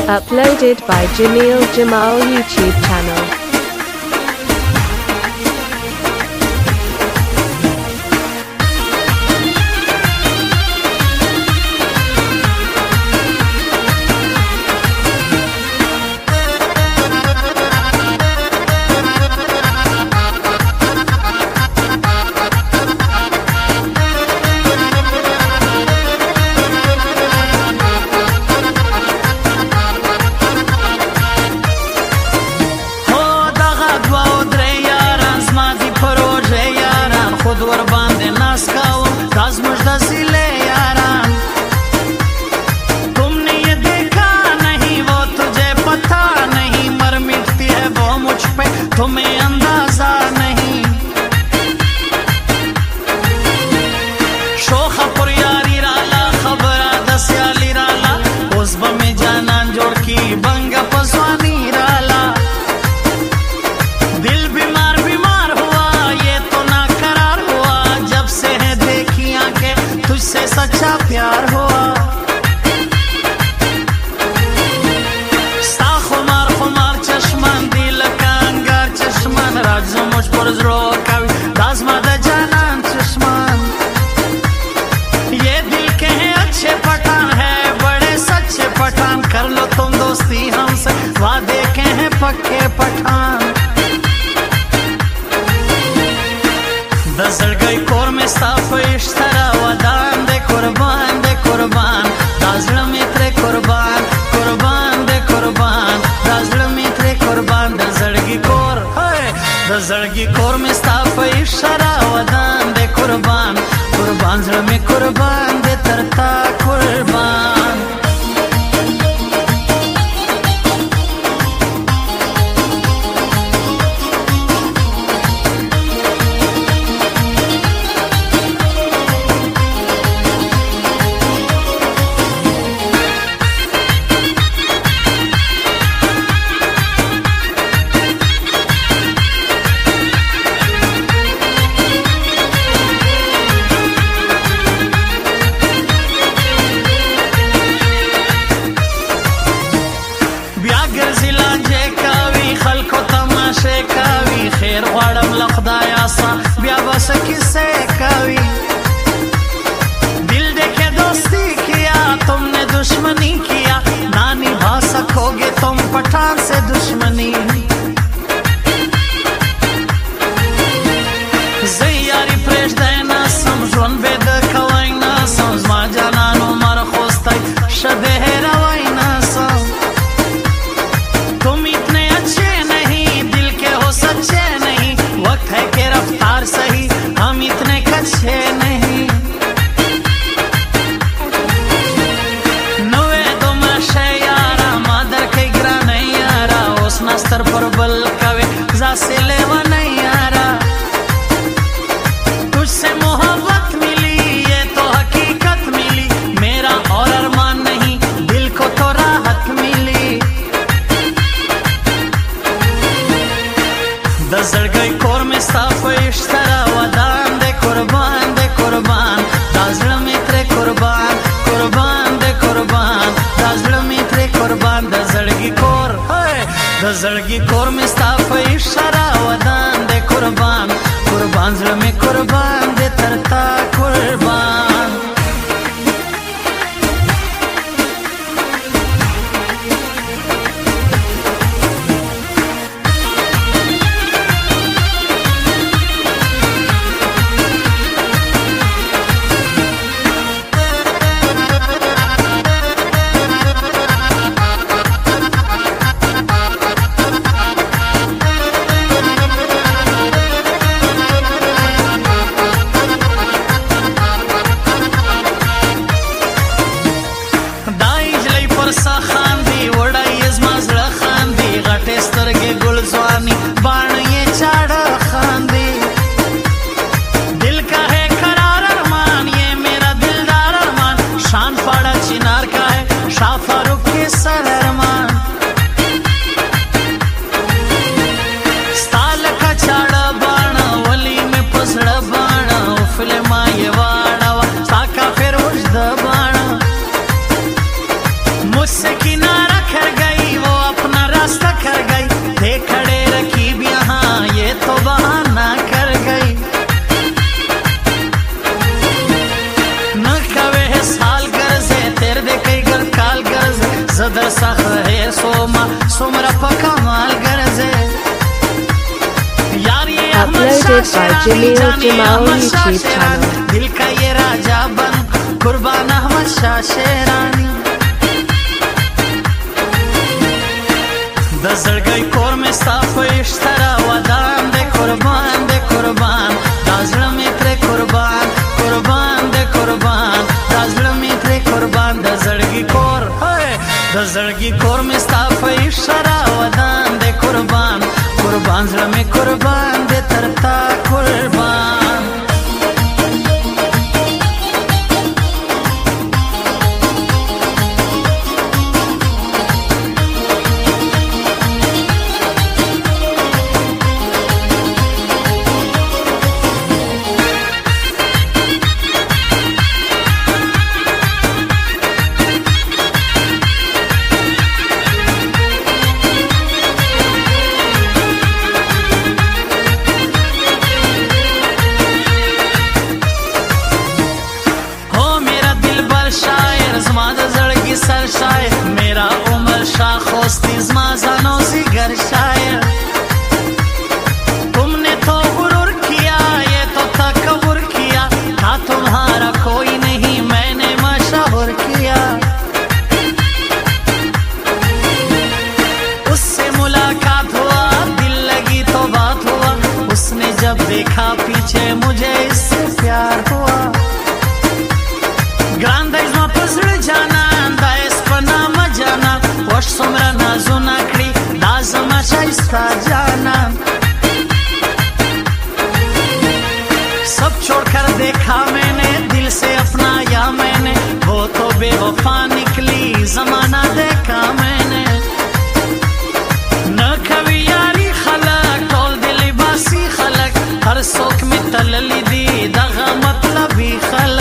Uploaded by Jamil Jamal YouTube channel. तुम्हें अंदाजा नहीं शोखा पुर यारी राला खबरा दस्याली राला उस में जानन जोड़ की बंगा पसवानी राला दिल बीमार बीमार हुआ ये तो ना करार हुआ जब से है देखी आंखें तुझसे सच्चा प्यार हुआ मुझ पर ज़ोर कभी दाज़मा द जानन चश्मान ये दिल के हैं अच्छे पठान है बड़े सच्चे पठान कर लो तुम दोस्ती हमसे वादे के हैं पक्के पठान दसड़ गई कोर में साफ इश्तरा वदान दे कुर्बान दाज़ड़ मित्रे कुर्बान दे कुर्बान दाज़ड़ मित्रे कुर्बान दसड़गी कोर दसड़गी कोर में साफ इशारा वदान दे कुर्बान जड़ में कुर्बान दे तरता कुर्बान खैर ख्वाड़म लखदाया सा ब्या बस किसे कवि दिल देखे दोस्ती किया तुमने दुश्मनी किया ना निभा सकोगे तुम पठान से दुश्मनी यारी प्रेश देना समझवन बेद कवाइना समझ मा जानानो मर खोस्ताई शदे रवाइना सम तुम इतने अच्छे नहीं दिल के हो सच्चे नहीं वक्त है कि रफ्तार सही हम इतने कच्चे नहीं नवे दो मशे यारा मादर के गिरा नहीं यारा उस नस्तर पर बल कवे जा से लेवा नहीं यारा तुझसे मोहब्बत मिली ये तो हकीकत मिली मेरा और अरमान नहीं दिल को तो राहत मिली दसड़ गई कोर में साफ इश्तरा वदान दे कुर्बान दाज़ड़ मित्रे कुर्बान दे कुर्बान दाज़ड़ मित्रे कुर्बान दसड़गी कोर में साफ इश्तरा वदान दे कुर्बान जड़ में कुर्बान दे तरता कुर्बान बाण ये चाड़ा खांदी दिल का है करार अरमान ये मेरा दिलदार अरमान शान पाड़ा चिनार का है शाह फारूक के सर अरमान स्ताल का चाड़ा बाण वली में पसड़ा बाण उफले माँ ये वाड़ा साका फिर उजद बाण मुझसे की सख है सोमरा पका माल गरजे यार ये Uploaded by Jamil Jamal YouTube channel. दिल का ये राजा बन कुर्बान अहमद शाह शेरानी दजड़ गई कोर में साफ इश्तरा वदान दे कुर्बान दाजड़ में तेरे कुर्बान दे कुर्बान दाजड़ में तेरे कुर्बान दजड़ की कोर में साफ इश्तरा वदान दे कुर्बान जड़ में कुर्बान दे तरता कुर्बान सर शायर मेरा उमर शाह खोस्ती जमाजानो सी घर शायर तुमने तो गुरूर किया ये तो तकब्बुर किया था तुम्हारा कोई नहीं मैंने मशहूर किया उससे मुलाकात हुआ दिल लगी तो बात हुआ उसने जब देखा पीछे मुझे इससे प्यार हुआ ग्रांडाइज में पसड़ जाना सोमरा नाजो नाकड़ी दाजमा शाइस्ता जाना सब छोड़कर देखा मैंने दिल से अपनाया मैंने वो तो बेवफा निकली जमाना देखा मैंने न कभी यारी खलक तोल दिल बासी खलक हर सोख में तलली दी दगा मतलबी खलक